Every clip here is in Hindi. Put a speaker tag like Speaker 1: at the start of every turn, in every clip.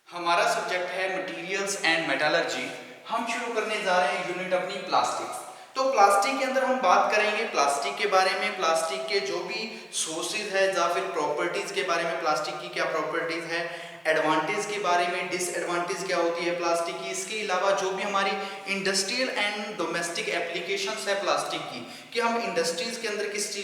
Speaker 1: हमारा सब्जेक्ट है मटेरियल्स एंड मेटलर्जी। हम शुरू करने जा रहे हैं यूनिट अपनी प्लास्टिक। तो प्लास्टिक के अंदर हम बात करेंगे प्लास्टिक के बारे में, प्लास्टिक के जो भी सोर्सेज है या फिर प्रॉपर्टीज के बारे में, प्लास्टिक की क्या प्रॉपर्टीज है, एडवांटेज के बारे में, डिसएडवांटेज क्या होती है प्लास्टिक की। इसके अलावा जो भी हमारी इंडस्ट्रियल एंड डोमेस्टिक एप्लीकेशंस है प्लास्टिक की, कि हम इंडस्ट्रीज के अंदर किस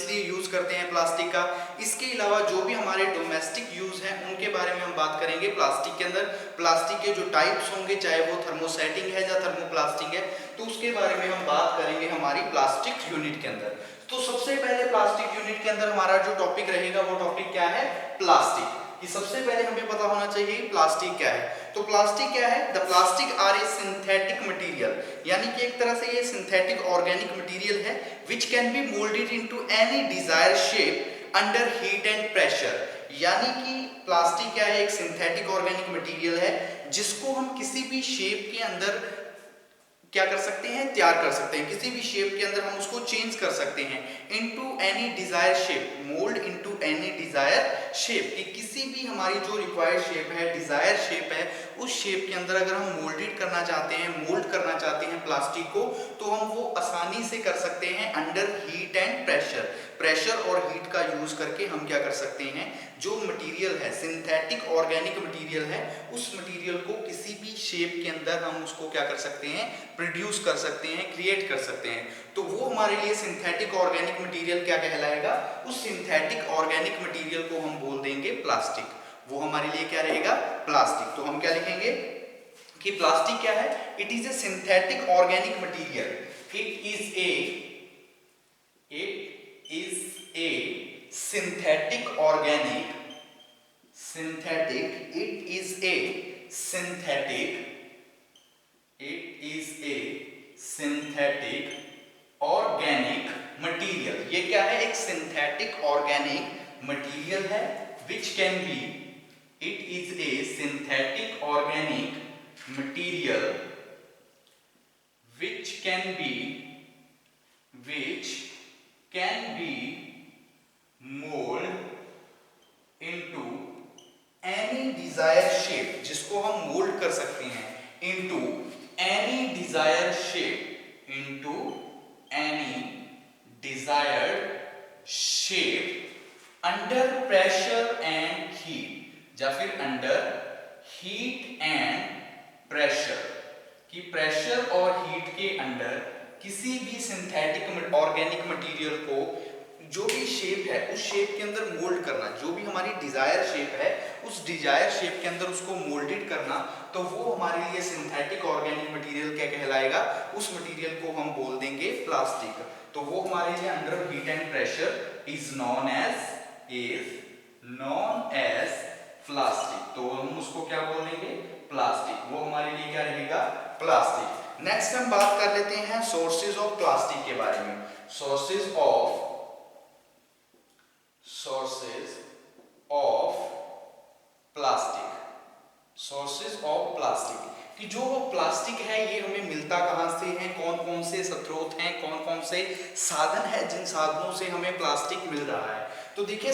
Speaker 1: लिए यूज करते हैं प्लास्टिक का। इसके अलावा जो भी हमारे डोमेस्टिक यूज हैं उनके बारे में हम बात करेंगे प्लास्टिक के अंदर। प्लास्टिक के जो टाइप्स होंगे, चाहे वो थर्मोसेटिंग है या थर्मोप्लास्टिक है, तो उसके बारे में हम बात करेंगे हमारी प्लास्टिक यूनिट के अंदर। तो सबसे पहले प्लास्टिक यूनिट के अंदर हमारा जो टॉपिक रहेगा वो टॉपिक क्या है, प्लास्टिक। कि सबसे पहले हमें पता होना चाहिए प्लास्टिक क्या है। तो प्लास्टिक क्या है, the plastic are a synthetic material, यानी कि एक तरह से ये सिंथेटिक ऑर्गेनिक मटेरियल है which can be moulded into any desired shape under heat and pressure. यानी कि प्लास्टिक क्या है, एक सिंथेटिक ऑर्गेनिक मटेरियल है जिसको हम किसी भी शेप के अंदर क्या कर सकते हैं, तैयार कर सकते हैं। किसी भी शेप के अंदर हम उसको चेंज कर सकते हैं into any desire shape, mould into any desire shape, कि किसी भी हमारी जो रिक्वायर्ड शेप है, डिजायर शेप है, उस शेप के अंदर अगर हम मोल्डेड करना चाहते हैं, मोल्ड करना चाहते हैं प्लास्टिक को, तो हम वो आसानी से कर सकते हैं under heat and pressure. Pressure और हीट का यूज करके हम क्या कर सकते हैं, जो मटेरियल है, सिंथेटिक ऑर्गेनिक मटेरियल है, उस मटेरियल को किसी भी शेप के अंदर हम उसको क्या कर सकते हैं, प्रोड्यूस कर सकते हैं, क्रिएट कर सकते हैं। तो वो हमारे लिए सिंथेटिक ऑर्गेनिक मटेरियल क्या कहलाएगा, उस सिंथेटिक ऑर्गेनिक मटेरियल को हम बोल देंगे प्लास्टिक। वो हमारे लिए क्या रहेगा, प्लास्टिक। तो हम क्या लिखेंगे कि प्लास्टिक क्या है, it is a synthetic organic material, it is a synthetic organic synthetic it is a synthetic organic material। ये क्या है, एक synthetic organic material है which can be, it is a synthetic organic material which can be mold into any desired shape, जिसको हम मोल्ड कर सकते हैं into any desired shape, into any desired shape under pressure and heat, या फिर under heat and pressure, कि प्रेशर और हीट के अंडर किसी भी सिंथेटिक ऑर्गेनिक मटेरियल को जो भी शेप है उस शेप के अंदर मोल्ड करना, जो भी हमारी डिजायर शेप है उस डिजायर शेप के अंदर उसको मोल्डेड करना, तो वो हमारे लिए सिंथेटिक ऑर्गेनिक मटेरियल क्या कहलाएगा, उस मटेरियल को हम बोल देंगे प्लास्टिक। तो वो हमारे लिए under heat and pressure is known as plastic. तो हम उसको क्या बोलेंगे, प्लास्टिक। वो हमारे लिए क्या रहेगा, प्लास्टिक। नेक्स्ट हम बात कर लेते हैं सोर्सेज ऑफ प्लास्टिक के बारे में। सोर्सेज ऑफ प्लास्टिक, कि जो वो प्लास्टिक है ये हमें मिलता कहाँ से है, कौन कौन से स्रोत हैं, कौन कौन से साधन है जिन साधनों से हमें प्लास्टिक मिल रहा है। तो देखिए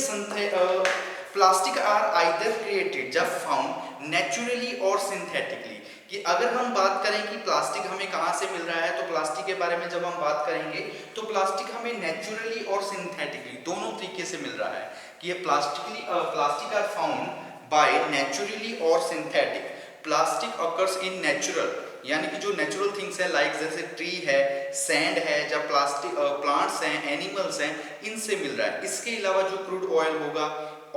Speaker 1: प्लास्टिक आर आइदर क्रिएटेड या फाउंड नेचुरली और सिंथेटिकली, कि अगर हम बात करें कि प्लास्टिक हमें कहाँ से मिल रहा है, तो प्लास्टिक के बारे में जब हम बात करेंगे तो प्लास्टिक हमें नेचुरली और सिंथेटिकली दोनों तरीके से मिल रहा है। कि ये plastic are found by naturally और synthetic. Plastic occurs in natural, यानी कि जो नेचुरल थिंग्स है लाइक जैसे ट्री है, सैंड है, जब प्लास्टिक प्लांट्स हैं, एनिमल्स हैं, इनसे मिल रहा है। इसके अलावा जो क्रूड ऑयल होगा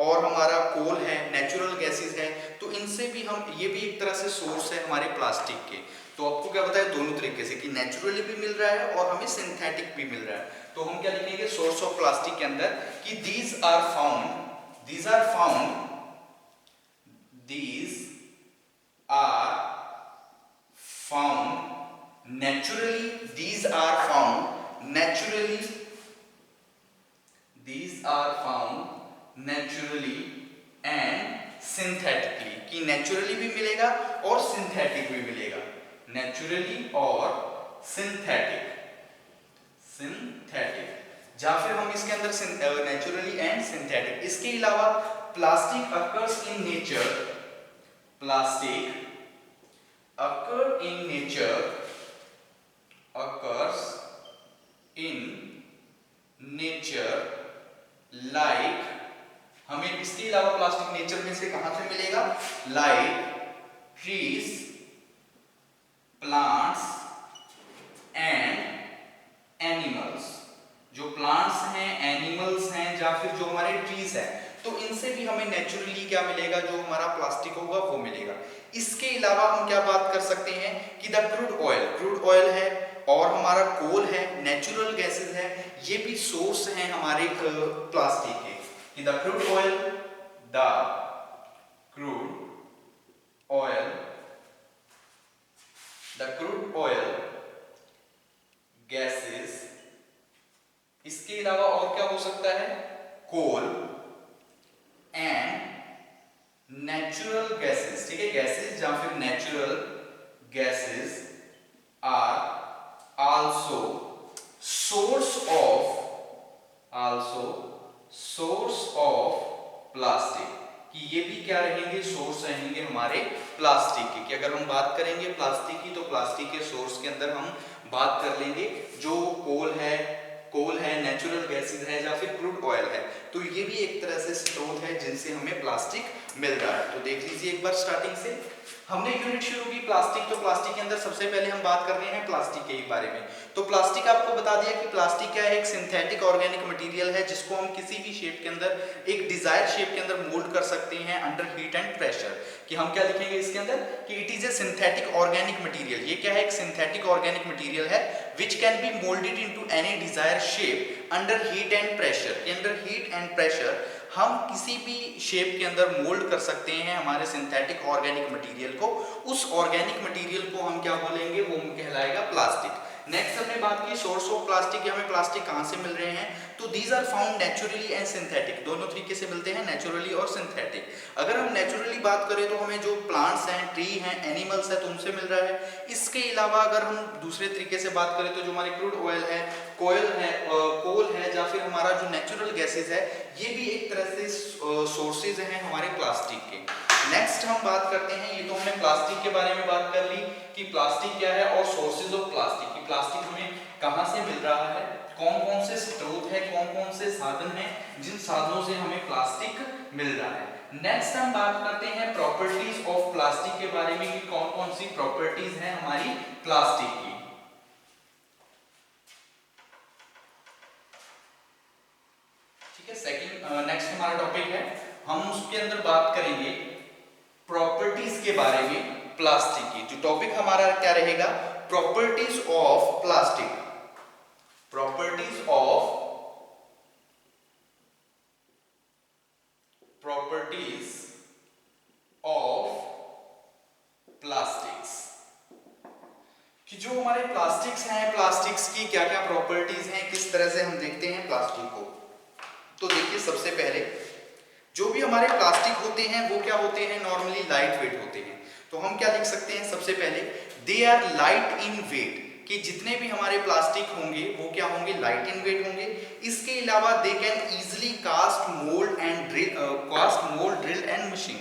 Speaker 1: और हमारा कोल है, नेचुरल गैसेस है, तो इनसे भी हम, ये भी एक तरह से सोर्स है हमारे प्लास्टिक के। तो आपको क्या पता है, दोनों तरीके से, कि नेचुरली भी मिल रहा है और हमें सिंथेटिक भी मिल रहा है। तो हम क्या लिखेंगे सोर्स ऑफ प्लास्टिक के अंदर, कि these are found naturally and synthetically, कि नेचुरली भी मिलेगा और सिंथेटिक भी मिलेगा, नेचुरली और सिंथेटिक या फिर हम इसके अंदर नेचुरली एंड सिंथेटिक। इसके अलावा plastic occurs in nature plastic occurs in nature like, हमें इसके अलावा प्लास्टिक नेचर में से कहां से मिलेगा, like trees, plants and animals। जो प्लांट्स हैं, एनिमल्स हैं, या फिर जो हमारे ट्रीज हैं, तो इनसे भी हमें नेचुरली क्या मिलेगा, जो हमारा प्लास्टिक होगा वो मिलेगा। इसके अलावा हम क्या बात कर सकते हैं कि द क्रूड ऑयल है और हमारा कोल है, नेचुरल गैसेस है, ये भी सोर्स हैं हमारे प्लास्टिक के। कि द क्रूड ऑयल गैसेस, इसके अलावा और क्या हो सकता है, कोल एंड नेचुरल गैसेस। ठीक है, गैसेस या फिर natural gases are also source of plastic. कि ये भी क्या रहेंगे, सोर्स रहेंगे हमारे प्लास्टिक के। कि अगर हम बात करेंगे प्लास्टिक की, तो प्लास्टिक के सोर्स के अंदर हम बात कर लेंगे जो कोल है, नेचुरल गैसेस है, या फिर क्रूड ऑयल है। तो ये भी एक तरह से स्रोत है जिनसे हमें प्लास्टिक मिल रहा है। तो देख लीजिए एक बार स्टार्टिंग से हमने यूनिट शुरू की प्लास्टिक। तो प्लास्टिक के अंदर सबसे पहले हम बात कर रहे हैं प्लास्टिक के ही बारे में। तो प्लास्टिक आपको बता दिया कि प्लास्टिक क्या है, एक सिंथेटिक ऑर्गेनिक मटेरियल है जिसको हम किसी भी शेप के अंदर, एक डिजायर्ड शेप के अंदर मोल्ड कर सकते हैं अंडर हीट एंड प्रेशर। कि हम क्या लिखेंगे इसके अंदर कि it is a synthetic organic material. ये क्या है, एक सिंथेटिक ऑर्गेनिक मटेरियल है which can be moulded into any desired shape under heat and pressure. Under heat and pressure हम किसी भी शेप के अंदर मोल्ड कर सकते हैं हमारे सिंथेटिक ऑर्गेनिक मटेरियल को। उस ऑर्गेनिक मटेरियल को हम क्या बोलेंगे, वो कहलाएगा प्लास्टिक। नेक्स्ट हमने बात की सोर्स ऑफ प्लास्टिक, हमें प्लास्टिक कहां से मिल रहे हैं। तो these are found naturally and synthetic, दोनों तरीके से मिलते हैं, नेचुरली और सिंथेटिक। अगर हम नेचुरली बात करें तो हमें जो प्लांट्स हैं, ट्री हैं, एनिमल्स हैं, तो उनसे मिल रहा है। इसके अलावा अगर हम दूसरे तरीके से बात करें तो जो हमारे क्रूड ऑयल है, कोल है, या फिर हमारा जो नेचुरल गैसेस है, ये भी एक तरह से सोर्सेज हैं हमारे प्लास्टिक के। नेक्स्ट हम बात करते हैं, ये तो हमने प्लास्टिक के बारे में बात कर ली कि प्लास्टिक क्या है और सोर्सेज ऑफ प्लास्टिक, कि प्लास्टिक हमें कहां से मिल रहा है, कौन कौन से स्रोत है, कौन कौन से साधन हैं जिन साधनों से हमें प्लास्टिक मिल रहा है। नेक्स्ट हम बात करते हैं प्रॉपर्टीज ऑफ प्लास्टिक के बारे में कि कौन कौन सी प्रॉपर्टीज हैं हमारी प्लास्टिक की। ठीक है, नेक्स्ट हमारा टॉपिक है, हम उसके अंदर बात करेंगे प्रॉपर्टीज के बारे में प्लास्टिक की। जो टॉपिक हमारा क्या रहेगा, properties of plastic. Properties of plastics. कि जो हमारे प्लास्टिक्स हैं, प्लास्टिक्स की क्या क्या प्रॉपर्टीज हैं, किस तरह से हम देखते हैं प्लास्टिक को। तो देखिए सबसे पहले जो भी हमारे प्लास्टिक होते हैं वो क्या होते हैं, नॉर्मली लाइट वेट होते हैं। तो हम क्या लिख सकते हैं, सबसे पहले they are light in weight, कि जितने भी हमारे प्लास्टिक होंगे वो क्या होंगे, लाइट इन वेट होंगे। इसके अलावा they can easily cast mould drill and machine.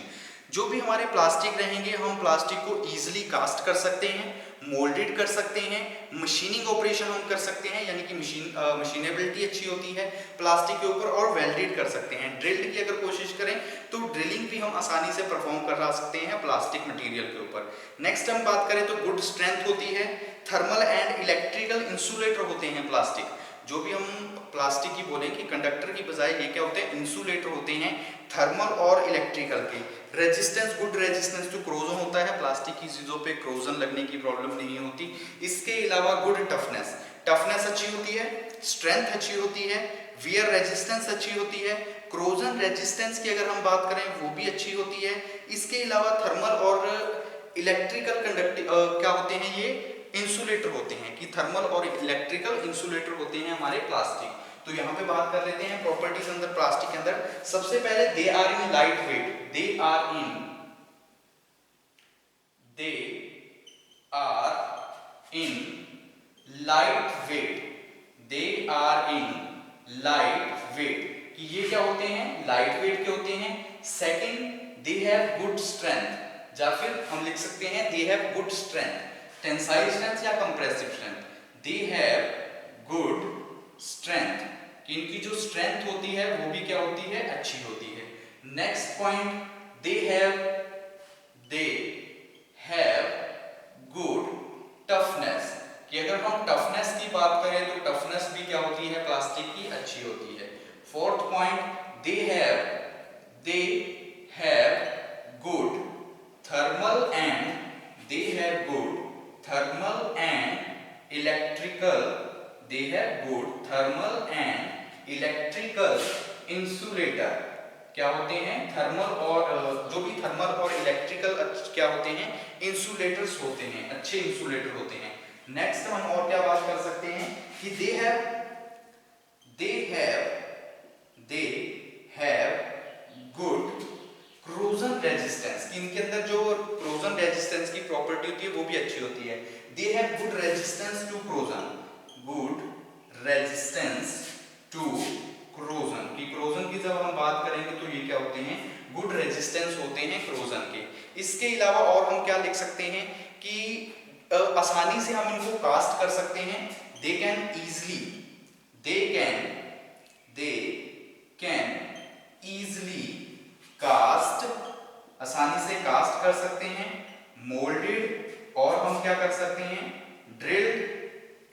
Speaker 1: जो भी हमारे प्लास्टिक रहेंगे हम प्लास्टिक को इजीली कास्ट कर सकते हैं, मोल्डेड कर सकते हैं, मशीनिंग ऑपरेशन हम कर सकते हैं, यानी कि मशीनेबिलिटी अच्छी होती है प्लास्टिक के ऊपर, और वेल्डेड कर सकते हैं। ड्रिल्ड की अगर कोशिश करें तो ड्रिलिंग भी हम आसानी से परफॉर्म करा सकते हैं प्लास्टिक मटेरियल के ऊपर। नेक्स्ट हम बात करें तो गुड स्ट्रेंथ होती है, थर्मल एंड इलेक्ट्रिकल इंसुलेटर होते हैं प्लास्टिक। जो भी हम प्लास्टिक की बोलें कि कंडक्टर की बजाय ये क्या होते हैं, इंसुलेटर होते हैं, थर्मल और इलेक्ट्रिकल के। Resistance, good resistance to corrosion होता है, प्लास्टिक की चीज़ों पे क्रोजन लगने की प्रॉब्लम नहीं होती। इसके अलावा गुड टफनेस अच्छी होती है, स्ट्रेंथ अच्छी होती है, वियर रेजिस्टेंस अच्छी होती है, क्रोजन रेजिस्टेंस की अगर हम बात करें वो भी अच्छी होती है। इसके अलावा थर्मल और इलेक्ट्रिकल कंडक्टिव क्या होते हैं, ये इंसुलेटर होते हैं, कि थर्मल और इलेक्ट्रिकल इंसुलेटर होते हैं हमारे प्लास्टिक। तो यहाँ पे बात कर लेते हैं प्रॉपर्टीज अंदर प्लास्टिक के अंदर। सबसे पहले they are in light weight, they are in light weight, कि ये क्या होते हैं, लाइट वेट के होते हैं। Second, they have good strength, या फिर हम लिख सकते हैं they have good strength, tensile strength या compressive strength, they have good strength, कि इनकी जो स्ट्रेंथ होती है वो भी क्या होती है, अच्छी होती है। Next point, they have good toughness, कि अगर हम टफनेस की बात करें तो टफनेस भी क्या होती है, प्लास्टिक की अच्छी होती है। Fourth point, they have good thermal and electrical, they have good thermal and electrical insulator, क्या होते हैं, थर्मल और जो भी थर्मल और इलेक्ट्रिकल क्या होते हैं, इंसुलेटर्स होते हैं, अच्छे इंसुलेटर होते हैं। नेक्स्ट हम और क्या बात कर सकते हैं कि दे हैव गुड क्रोजन रेजिस्टेंस, कि इनके अंदर जो क्रोजन रेजिस्टेंस की प्रॉपर्टी होती है वो भी अच्छी होती है। They have good resistance to corrosion, good resistance to corrosion, की क्रोजन की जब हम बात करेंगे तो ये क्या होते हैं, गुड रेजिस्टेंस होते हैं क्रोजन के। इसके अलावा और हम क्या लिख सकते हैं कि आसानी से हम इनको कास्ट कर सकते हैं, दे कैन ईजली कास्ट, आसानी से कास्ट कर सकते हैं, मोल्डेड, और हम क्या कर सकते हैं, ड्रिल्ड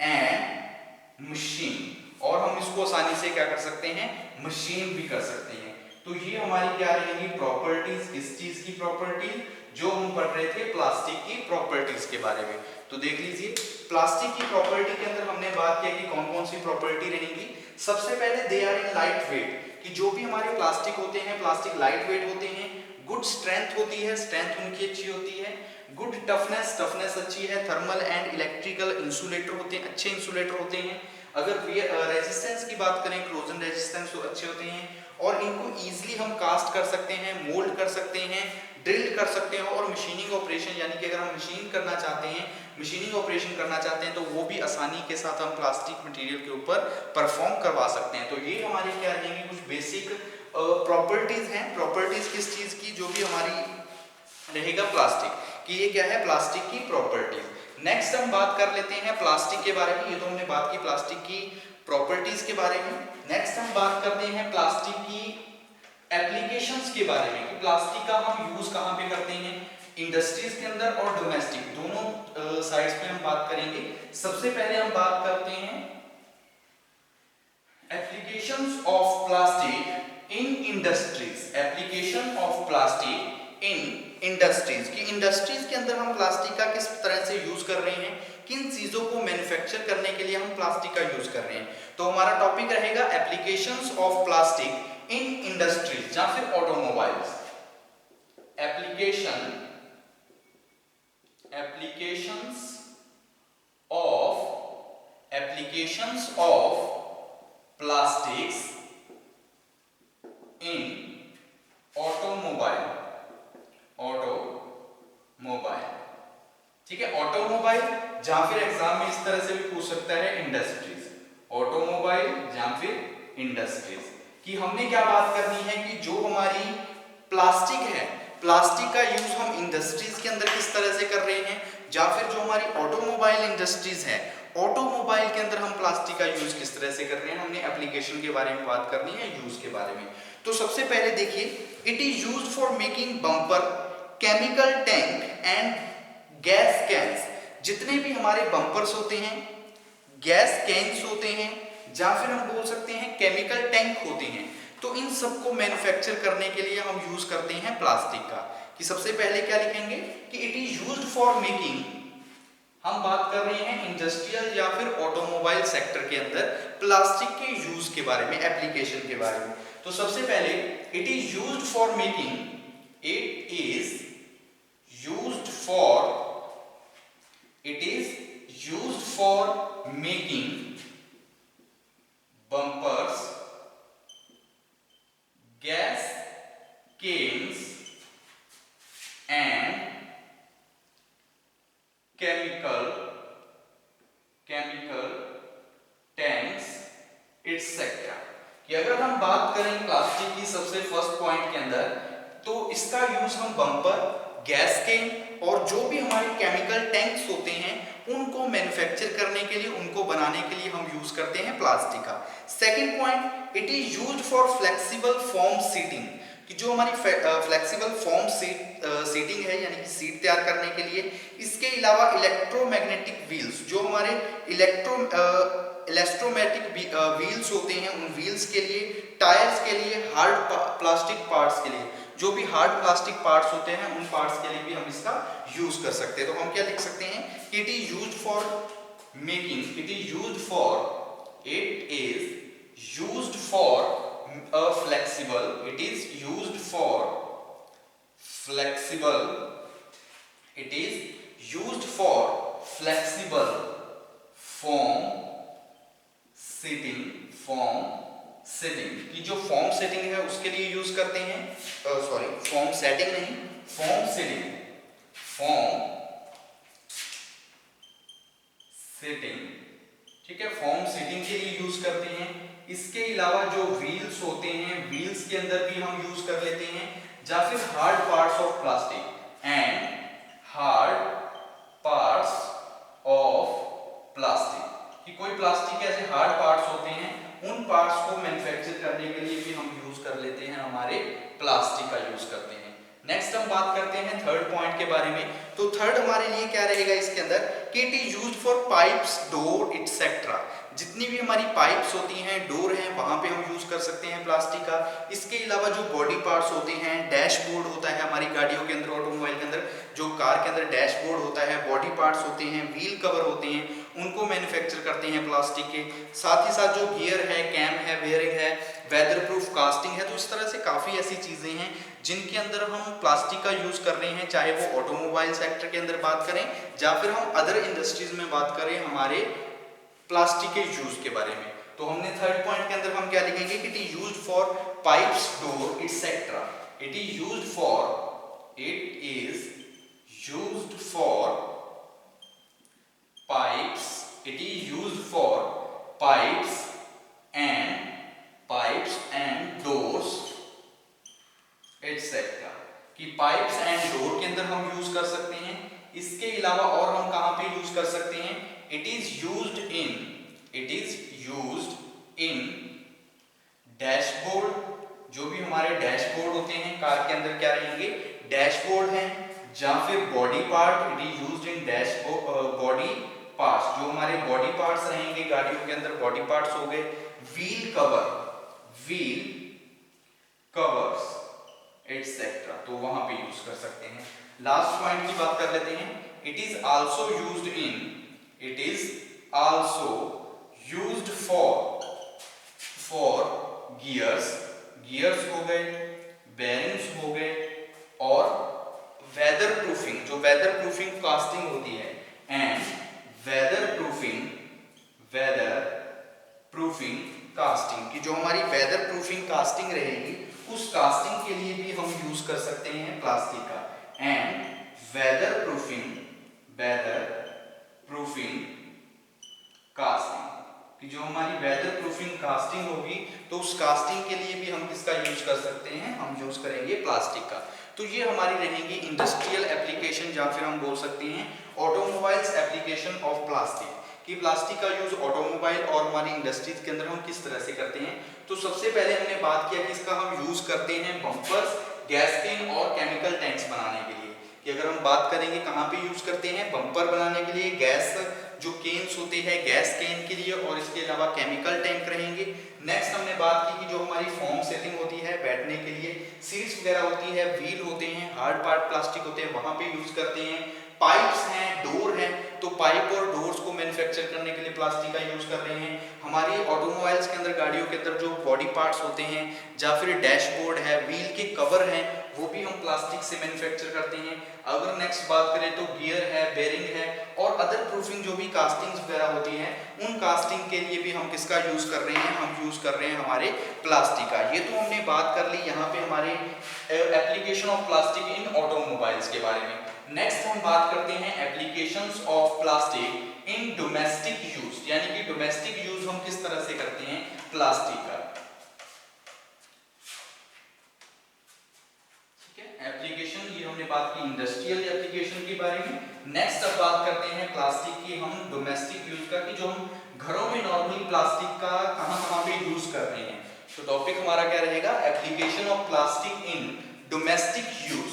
Speaker 1: एंड मशीन, और हम इसको आसानी से क्या कर सकते हैं, मशीन भी कर सकते हैं। तो ये हमारी क्या रहेंगी प्रॉपर्टीज, किस चीज की प्रॉपर्टीज, जो हम पढ़ रहे थे प्लास्टिक की प्रॉपर्टीज के बारे में। तो देख लीजिए, प्लास्टिक की प्रॉपर्टी के अंदर हमने बात किया कि कौन कौन सी प्रॉपर्टी रहेंगी। सबसे पहले they are in light weight, कि जो भी हमारे प्लास्टिक होते हैं, प्लास्टिक लाइट वेट होते हैं। गुड स्ट्रेंथ होती है, स्ट्रेंथ उनकी अच्छी होती है। गुड टफनेस, टफनेस अच्छी है। थर्मल एंड इलेक्ट्रिकल इंसुलेटर होते हैं, अच्छे इंसुलेटर होते हैं। अगर रेजिस्टेंस की बात करें, क्रोजन रेजिस्टेंस, तो अच्छे होते हैं। और इनको इजीली हम कास्ट कर सकते हैं, मोल्ड कर सकते हैं, ड्रिल कर सकते हैं, और मशीनिंग ऑपरेशन, यानी कि अगर हम मशीनिंग करना चाहते हैं तो वो भी आसानी के साथ हम प्लास्टिक मटेरियल के ऊपर परफॉर्म करवा सकते हैं। तो ये हमारी क्या रहेंगी कुछ बेसिक प्रॉपर्टीज हैं। प्रॉपर्टीज किस चीज की, जो भी हमारी रहेगा प्लास्टिक की, ये क्या है, प्लास्टिक की प्रॉपर्टीज। नेक्स्ट हम बात कर लेते हैं प्लास्टिक के बारे में। ये तो हमने बात की प्लास्टिक की प्रॉपर्टीज के बारे में। नेक्स्ट हम बात करते हैं प्लास्टिक की एप्लीकेशंस के बारे में, कि प्लास्टिक का हम यूज कहाँ पे करते हैं, इंडस्ट्रीज के अंदर और डोमेस्टिक, दोनों साइड्स पे हम बात करेंगे। सबसे पहले हम बात करते हैं applications of plastic in industries, application of plastic in industries, की इंडस्ट्रीज के अंदर हम प्लास्टिक का किस तरह से यूज कर रहे हैं, किन चीजों को मैन्युफैक्चर करने के लिए हम प्लास्टिक का यूज कर रहे हैं। तो हमारा टॉपिक रहेगा applications of plastic in industries या फिर automobiles. applications of plastics in automobile, ठीक है, ऑटोमोबाइल, जहां फिर एग्जाम में इस तरह से भी पूछ सकता है इंडस्ट्रीज, ऑटोमोबाइल या फिर इंडस्ट्रीज, कि हमने क्या बात करनी है कि जो हमारी प्लास्टिक है, प्लास्टिक का यूज हम इंडस्ट्रीज के अंदर किस तरह से कर रहे हैं, या फिर जो हमारी ऑटोमोबाइल इंडस्ट्रीज है, ऑटोमोबाइल के अंदर हम प्लास्टिक का यूज किस तरह से कर रहे हैं। हमने एप्लीकेशन के बारे में बात करनी है, यूज के बारे में। तो सबसे पहले देखिए, it is used for making bumper, chemical tank and gas cans. जितने भी हमारे बम्पर्स होते हैं, गैस कैंस होते हैं, या फिर हम बोल सकते हैं केमिकल टैंक होते हैं, तो इन सबको मैन्युफैक्चर करने के लिए हम यूज करते हैं प्लास्टिक का। कि सबसे पहले क्या लिखेंगे कि it is used for making, हम बात कर रहे हैं इंडस्ट्रियल या फिर ऑटोमोबाइल सेक्टर के अंदर प्लास्टिक के यूज के बारे में, एप्लीकेशन के बारे में। तो सबसे पहले it is used for making, it is used for making bumpers, gas canes and chemical tanks etc. कि अगर हम बात करें प्लास्टिक की सबसे फर्स्ट पॉइंट के अंदर, तो इसका यूज हम बम्पर, गैस केन और जो भी हमारे केमिकल टैंक्स होते हैं उनको मैन्युफैक्चर करने के लिए, उनको बनाने के लिए हम यूज करते हैं प्लास्टिक का। Second point, it is used for flexible foam seating, कि जो हमारी फ्लेक्सिबल फोम सीटिंग है यानी कि सीट तैयार करने के लिए। इसके अलावा इलेक्ट्रोमैग्नेटिक व्हील्स, जो हमारे इलेक्ट्रोमैटिक व्हील्स होते हैं, उन व्हील्स के लिए, टायर्स के लिए, हार्ड प्लास्टिक पार्ट्स के लिए, जो भी हार्ड प्लास्टिक पार्ट्स होते हैं उन पार्ट्स के लिए भी हम इसका यूज कर सकते हैं। तो हम क्या लिख सकते हैं, it is used for making, it is used for, it is used for a flexible, it is used for flexible, it is used for flexible foam setting, कि जो foam setting है उसके लिए यूज करते हैं, सॉरी foam setting नहीं, foam setting ठीक है, foam setting के लिए यूज करते हैं। इसके अलावा जो व्हील्स होते हैं, व्हील्स के अंदर भी हम यूज कर लेते हैं, या फिर hard parts of plastic and hard parts of plastic, कि कोई प्लास्टिक के ऐसे हार्ड पार्ट्स होते हैं, उन पार्ट्स को मैन्युफैक्चर करने के लिए भी हम यूज कर लेते हैं, हमारे प्लास्टिक का यूज करते हैं। नेक्स्ट हम बात करते हैं थर्ड पॉइंट के बारे में। तो थर्ड हमारे लिए क्या रहेगा इसके अंदर, कि it is used for pipes, door etcetera, जितनी भी हमारी पाइप्स होती हैं, डोर हैं, वहां पे हम यूज कर सकते हैं प्लास्टिक का। इसके अलावा जो बॉडी पार्ट्स होते हैं, डैशबोर्ड होता है हमारी गाड़ियों के अंदर, ऑटोमोबाइल के अंदर जो कार के अंदर डैशबोर्ड होता है, बॉडी पार्ट्स होते हैं, व्हील कवर होते हैं, उनको मैन्युफैक्चर करते हैं प्लास्टिक के। साथ ही साथ जो गियर है, कैम है, बेयरिंग है, वेदर प्रूफ कास्टिंग है। तो इस तरह से काफी ऐसी चीजें हैं जिनके अंदर हम प्लास्टिक का यूज कर रहे हैं, चाहे वो ऑटोमोबाइल सेक्टर के अंदर बात करें या फिर हम अदर इंडस्ट्रीज में बात करें हमारे प्लास्टिक के यूज के बारे में। तो हमने थर्ड पॉइंट के अंदर हम क्या लिखेंगे, it is used for pipes, door etcetera, it is used for, it is used for pipes, it is used for pipes and doors etcetera, कि पाइप्स एंड डोर के अंदर हम यूज कर सकते हैं। इसके अलावा और हम कहां पे यूज कर सकते हैं, it is used in dashboard, जो भी हमारे डैशबोर्ड होते हैं कार के अंदर क्या रहेंगे, डैशबोर्ड हैं, या फिर body part, it is used in dashboard body parts, जो हमारे बॉडी पार्ट्स रहेंगे गाड़ियों के अंदर, बॉडी पार्ट्स हो गए, व्हील कवर्स एटसेट्रा, तो वहां पे यूज कर सकते हैं। लास्ट पॉइंट की बात कर लेते हैं, it is also used for gears हो गए, बेयरिंग्स हो गए, और वेदर प्रूफिंग, जो वेदर प्रूफिंग कास्टिंग होती है, एंड वेदर प्रूफिंग कास्टिंग, की जो हमारी वेदर प्रूफिंग कास्टिंग रहेगी, उस कास्टिंग के लिए भी हम यूज कर सकते हैं प्लास्टिक का। एंड वेदर प्रूफिंग कास्टिंग, कि जो हमारी वेदर प्रूफिंग कास्टिंग होगी, तो उस कास्टिंग के लिए भी हम किसका यूज कर सकते हैं, हम यूज करेंगे प्लास्टिक का। तो ये हमारी रहेंगी इंडस्ट्रियल एप्लीकेशन, या फिर हम बोल सकते हैं ऑटोमोबाइल्स एप्लीकेशन ऑफ प्लास्टिक, कि प्लास्टिक का यूज ऑटोमोबाइल और हमारी इंडस्ट्रीज के अंदर हम किस तरह से करते हैं। तो सबसे पहले हमने बात किया कि इसका हम यूज करते हैं बम्पर्स, गैस केन और केमिकल टैंक्स बनाने के लिए, कि अगर हम बात करेंगे कहाँ पे यूज करते हैं, बम्पर बनाने के लिए, गैस जो केन्स होते हैं गैस केन के लिए, और इसके अलावा केमिकल टैंक रहेंगे। नेक्स्ट हमने बात की कि जो हमारी फोम सेटिंग होती है बैठने के लिए, सीट्स वगैरह होती है, व्हील होते हैं, हार्ड पार्ट प्लास्टिक होते हैं, वहां पे यूज करते हैं। पाइप्स हैं, डोर है, तो पाइप और डोर्स को मैन्युफैक्चर करने के लिए प्लास्टिक का यूज कर रहे हैं। हमारी ऑटोमोबाइल्स के अंदर, गाड़ियों के अंदर जो बॉडी पार्ट्स होते हैं, या फिर डैशबोर्ड है, व्हील के कवर हैं, वो भी हम प्लास्टिक से मैन्युफैक्चर करते हैं। अगर नेक्स्ट बात करें तो गियर है, बेयरिंग है, और अदर प्रूफिंग जो भी कास्टिंग्स वगैरह होती हैं, उन कास्टिंग के लिए भी हम किसका यूज कर रहे हैं, हम यूज कर रहे हैं हमारे प्लास्टिक का। ये तो हमने बात कर ली यहाँ पे हमारे application of plastic in automobiles के बारे में। नेक्स्ट हम बात करते हैं applications of plastic in domestic use, यानी कि डोमेस्टिक यूज हम किस तरह से करते हैं प्लास्टिक का। ठीक है, एप्लीकेशन ये हमने बात की इंडस्ट्रियल एप्लीकेशन के बारे में। नेक्स्ट अब बात करते हैं प्लास्टिक की हम डोमेस्टिक यूज का, कि जो हम घरों में नॉर्मली प्लास्टिक का कहां पे यूज कर रहे हैं। तो टॉपिक हमारा क्या रहेगा, application of plastic in domestic use.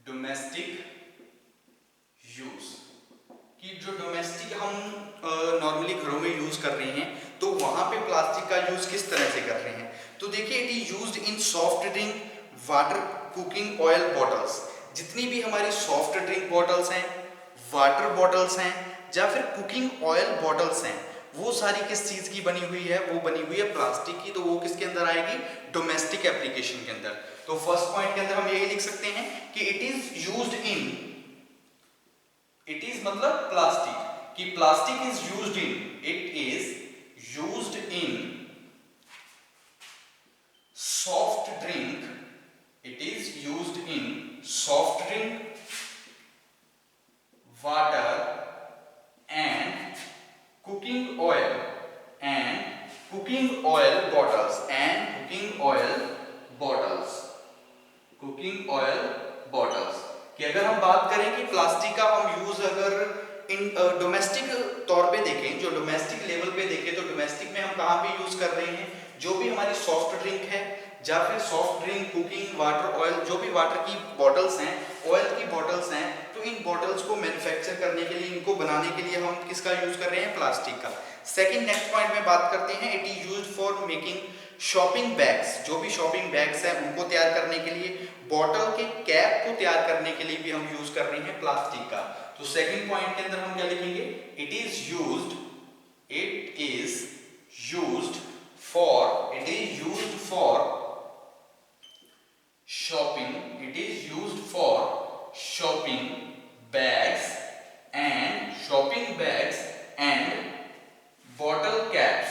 Speaker 1: Domestic use कि जो डोमेस्टिक हम नॉर्मली घरों में यूज कर रहे हैं, तो वहां पे प्लास्टिक का यूज किस तरह से कर रहे हैं। तो देखिए, it is used in soft drink, water, cooking oil bottles. जितनी भी हमारी सॉफ्ट ड्रिंक बॉटल्स हैं, वाटर बॉटल्स हैं, या फिर कुकिंग ऑयल बॉटल्स हैं, वो सारी किस चीज की बनी हुई है, वो बनी हुई है प्लास्टिक की। तो वो किसके अंदर आएगी, डोमेस्टिक एप्लीकेशन के अंदर। तो फर्स्ट पॉइंट के अंदर हम यही लिख सकते हैं कि it is used in, it is मतलब प्लास्टिक, कि plastic is used in, it is used in soft drink, it is used in soft drink, water and cooking oil bottles कि अगर हम बात करें कि प्लास्टिक का हम यूज अगर इन डोमेस्टिक तौर पे देखें, जो डोमेस्टिक लेवल पे देखें, तो डोमेस्टिक में हम कहां पे यूज कर रहे हैं, जो भी हमारी सॉफ्ट ड्रिंक है, या फिर soft drink, cooking, water, oil, जो भी वाटर की बॉटल्स हैं, ऑयल की बॉटल्स हैं, तो इन बॉटल्स को मैन्युफैक्चर करने के लिए, इनको बनाने के लिए हम किसका यूज कर रहे हैं, प्लास्टिक का। सेकंड नेक्स्ट पॉइंट में बात करते हैं, it is used for making shopping bags. जो भी शॉपिंग बैग्स हैं उनको तैयार करने के लिए, बॉटल के कैप को तैयार करने के लिए भी हम यूज कर रहे हैं प्लास्टिक का। तो सेकंड पॉइंट के अंदर हम क्या लिखेंगे, it is used for shopping, it is used for shopping bags and bottle caps,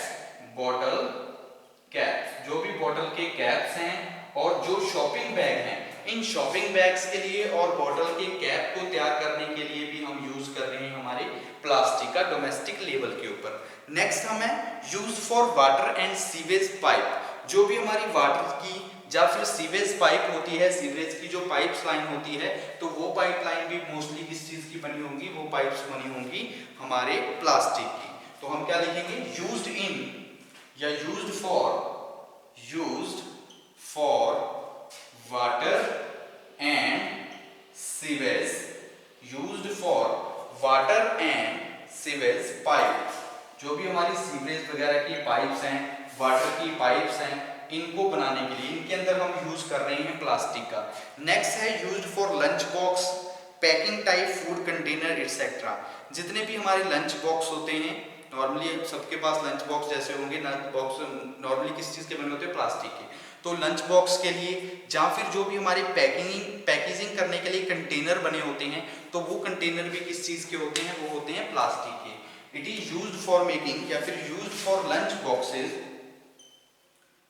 Speaker 1: जो भी बॉटल के कैप्स हैं और जो शॉपिंग बैग हैं, इन शॉपिंग बैग्स के लिए और बॉटल के कैप को तैयार करने के लिए भी हम यूज कर रहे हैं हमारे प्लास्टिक का डोमेस्टिक लेवल के ऊपर। नेक्स्ट हम है use for water and sewage pipe. जो भी हमारी वाटर की या फिर सीवेज पाइप होती है, सीवरेज की जो पाइप्स लाइन होती है, तो वो पाइप लाइन भी मोस्टली किस चीज की बनी होंगी, वो पाइप्स बनी होंगी हमारे प्लास्टिक की। तो हम क्या लिखेंगे, यूज्ड इन या used for water and sewage, used for water and sewage pipe. जो भी हमारी सीवरेज वगैरह की पाइप्स हैं, वाटर की पाइप्स हैं, इनको बनाने के लिए, इनके अंदर हम यूज कर रहे हैं प्लास्टिक का। नेक्स्ट है used for lunch box, packing type food container etcetera. जितने भी हमारे लंच बॉक्स होते हैं, नॉर्मली सबके पास लंच बॉक्स जैसे होंगे, लंच बॉक्स नॉर्मली किस चीज के बने होते हैं, प्लास्टिक के। तो लंच बॉक्स के लिए या फिर जो भी हमारे पैकेजिंग करने के लिए कंटेनर बने होते हैं, तो वो कंटेनर भी किस चीज के होते हैं, वो होते हैं प्लास्टिक के। It is used for making या फिर used for lunch boxes,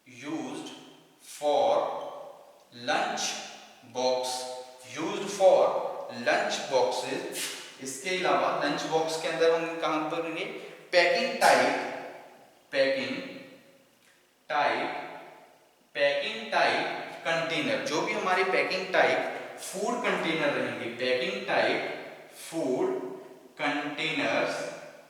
Speaker 1: used for lunch boxes। इसके अलावा लंच बॉक्स के अंदर हम कहां पर करेंगे, पैकिंग टाइप कंटेनर। जो भी हमारे पैकिंग टाइप फूड कंटेनर रहेंगे, packing type food containers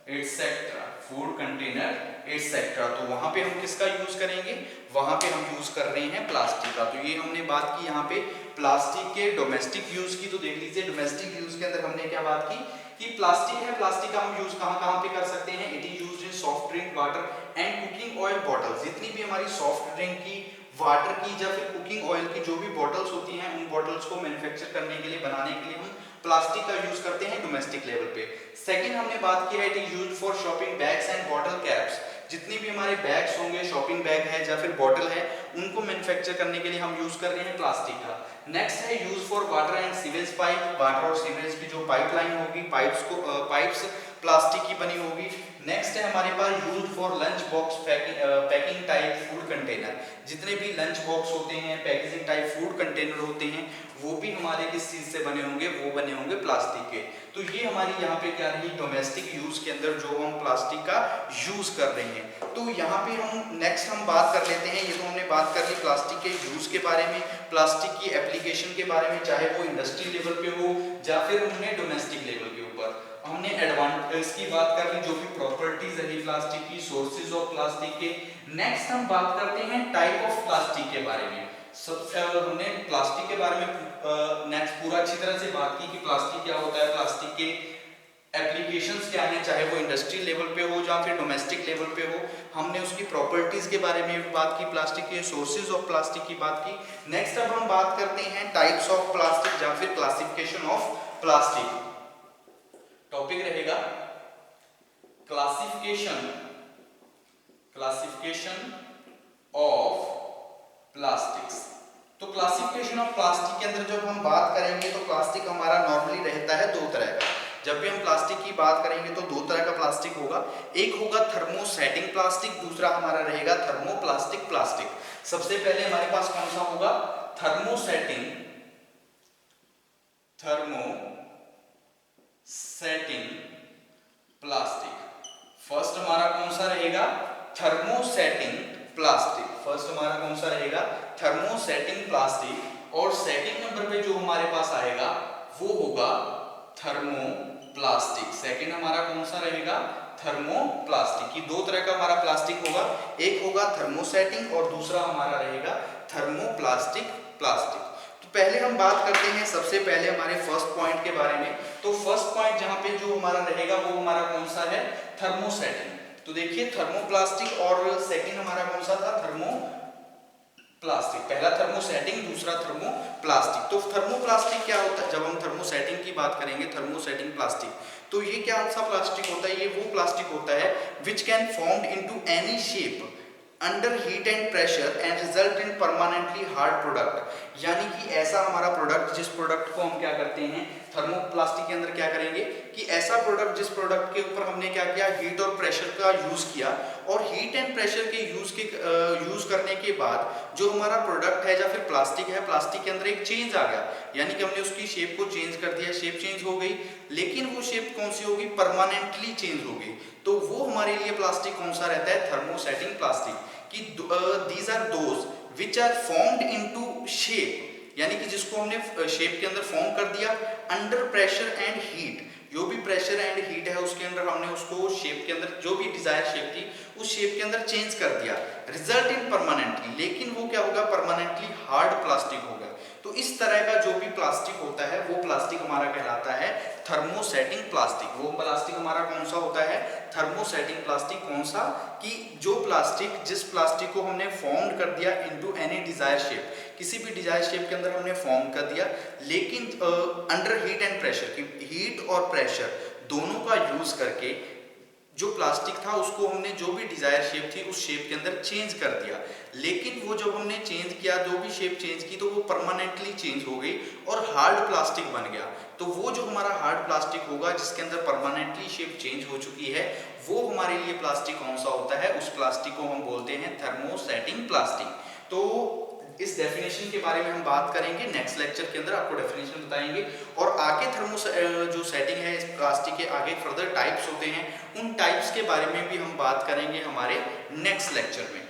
Speaker 1: etcetera, तो वहां पे हम किसका यूज करेंगे, वहां पे हम यूज कर रहे हैं प्लास्टिक का। तो ये हमने बात की यहाँ पे प्लास्टिक के डोमेस्टिक यूज की। तो देख लीजिए, डोमेस्टिक यूज के अंदर हमने क्या बात की कि प्लास्टिक है, प्लास्टिक का हम यूज कहां पे कर सकते हैं, it is used in soft drink, water and cooking oil bottles. जितनी भी हमारी सॉफ्ट ड्रिंक की, वाटर की या फिर कुकिंग ऑयल की जो भी बॉटल्स होती हैं, उन बॉटल्स को मैन्युफैक्चर करने के लिए, बनाने के लिए हम प्लास्टिक का यूज करते हैं डोमेस्टिक लेवल पे। सेकंड हमने बात की है, it is used for shopping bags and bottle caps. जितने भी हमारे बैग्स होंगे, शॉपिंग बैग है या फिर बॉटल है, उनको मैन्युफैक्चर करने के लिए हम यूज कर रहे हैं प्लास्टिक का। नेक्स्ट है use for water and sewage pipe. Water और सीवरेज की जो पाइपलाइन होगी, पाइप्स प्लास्टिक की बनी होगी। नेक्स्ट है हमारे पास use for lunch box packing type food container. जितने भी लंच बॉक्स होते हैं, पैकेजिंग टाइप फूड कंटेनर होते हैं, वो भी हमारे किस चीज से बने होंगे, वो बने होंगे प्लास्टिक के। तो ये हमारी यहाँ पे क्या रही, डोमेस्टिक यूज के अंदर जो हम प्लास्टिक का यूज कर रहे हैं। तो यहाँ पे हम नेक्स्ट हम बात कर लेते हैं, ये तो हमने बात कर ली प्लास्टिक के यूज के बारे में, प्लास्टिक की एप्लीकेशन के बारे में, चाहे वो इंडस्ट्री लेवल पे हो या फिर हमने डोमेस्टिक लेवल के ऊपर हमने एडवांटेज की बात कर ली, जो भी प्रॉपर्टीज है प्लास्टिक की, सोर्सेज ऑफ प्लास्टिक के। नेक्स्ट हम बात करते हैं टाइप ऑफ प्लास्टिक के बारे में। सबसे हमने प्लास्टिक के बारे में नेक्स्ट पूरा अच्छी तरह से बात की कि प्लास्टिक क्या होता है, प्लास्टिक के एप्लीकेशंस क्या हैं, चाहे वो इंडस्ट्री लेवल पे हो या फिर डोमेस्टिक लेवल पे हो। हमने उसकी प्रॉपर्टीज के बारे में भी बात की, प्लास्टिक के सोर्सेज ऑफ प्लास्टिक की बात की। नेक्स्ट अब हम बात करते हैं टाइप्स ऑफ प्लास्टिक या फिर क्लासिफिकेशन ऑफ प्लास्टिक। टॉपिक रहेगा क्लासिफिकेशन ऑफ प्लास्टिक्स। तो क्लासिफिकेशन ऑफ प्लास्टिक के अंदर जब हम बात करेंगे तो प्लास्टिक हमारा नॉर्मली रहता है दो तरह का। जब भी हम प्लास्टिक की बात करेंगे तो दो तरह का प्लास्टिक होगा, एक होगा थर्मोसेटिंग प्लास्टिक, दूसरा हमारा रहेगा थर्मोप्लास्टिक प्लास्टिक। सबसे पहले हमारे पास कौन सा होगा, थर्मोसेटिंग प्लास्टिक। फर्स्ट हमारा कौन सा रहेगा, थर्मोसेटिंग प्लास्टिक। फर्स्ट हमारा कौन सा रहेगा, थर्मोसेटिंग प्लास्टिक। और सेकंड नंबर पे जो हमारे पास आएगा वो होगा थर्मोप्लास्टिक। सेकंड हमारा कौन सा रहेगा, थर्मोप्लास्टिक। की दो तरह का हमारा प्लास्टिक होगा, एक होगा थर्मोसेटिंग और दूसरा हमारा रहेगा थर्मोप्लास्टिक प्लास्टिक। तो पहले हम बात करते हैं सबसे पहले हमारे फर्स्ट पॉइंट के बारे में। तो फर्स्ट पॉइंट जहां पे जो हमारा रहेगा वो हमारा कौन सा है, थर्मोसेटिंग। तो देखिए थर्मोप्लास्टिक और सेकंड हमारा कौन सा था, थर्मोप्लास्टिक। पहला थर्मोसेटिंग, दूसरा थर्मोप्लास्टिक। तो थर्मोप्लास्टिक क्या होता है, जब हम थर्मोसेटिंग की बात करेंगे, थर्मोसेटिंग प्लास्टिक, तो ये क्या सा प्लास्टिक होता है, ये वो प्लास्टिक होता है which can formed into any shape under heat and pressure and result in permanently hard product. यानी कि ऐसा हमारा प्रोडक्ट, जिस प्रोडक्ट को हम क्या करते हैं थर्मोप्लास्टिक के अंदर क्या करेंगे कि ऐसा प्रोडक्ट जिस प्रोडक्ट के ऊपर हमने क्या किया, हीट और प्रेशर का यूज किया, और हीट एंड प्रेशर के यूज करने के बाद जो हमारा प्रोडक्ट है या फिर प्लास्टिक है, प्लास्टिक के अंदर एक चेंज आ गया, यानी कि हमने उसकी शेप को चेंज कर दिया, शेप चेंज हो गई, लेकिन वो शेप कौन सी होगी, परमानेंटली चेंज हो गई। तो वो हमारे लिए प्लास्टिक कौन सा रहता है, थर्मोसेटिंग प्लास्टिक। कि these are those which are formed into shape, यानी कि जिसको हमने शेप के अंदर फॉर्म कर दिया अंडर प्रेशर एंड हीट। जो भी प्रेशर एंड हीट है उसके अंदर हमने उसको शेप के अंदर, जो भी डिजायर शेप थी उस शेप के अंदर चेंज कर दिया, रिजल्ट इन परमानेंटली, लेकिन वो क्या होगा, परमानेंटली हार्ड प्लास्टिक होगा। तो इस तरह का जो भी प्लास्टिक होता है वो प्लास्टिक हमारा कहलाता है थर्मोसेटिंग प्लास्टिक। वो प्लास्टिक हमारा कौन सा होता है, थर्मोसेटिंग प्लास्टिक। कौन सा, कि जो प्लास्टिक, जिस प्लास्टिक को हमने फॉर्म कर दिया इनटू एनी डिजायर शेप, किसी भी डिजायर शेप के अंदर हमने फॉर्म कर दिया, लेकिन अंडर हीट एंड प्रेशर, की हीट और प्रेशर दोनों का यूज करके जो प्लास्टिक था उसको हमने जो भी डिजायर शेप थी उस शेप के अंदर चेंज कर दिया, लेकिन वो जब हमने चेंज किया, जो भी शेप चेंज की, तो वो परमानेंटली चेंज हो गई और हार्ड प्लास्टिक बन गया। तो वो जो हमारा हार्ड प्लास्टिक होगा जिसके अंदर परमानेंटली शेप चेंज हो चुकी है, वो हमारे लिए प्लास्टिक कौन सा होता है, उस प्लास्टिक को हम बोलते हैं थर्मोसेटिंग प्लास्टिक। तो इस डेफिनेशन के बारे में हम बात करेंगे नेक्स्ट लेक्चर के अंदर, आपको डेफिनेशन बताएंगे, और आगे जो सेटिंग है इस प्लास्टिक के आगे फर्दर टाइप्स होते हैं, उन टाइप्स के बारे में भी हम बात करेंगे हमारे नेक्स्ट लेक्चर में।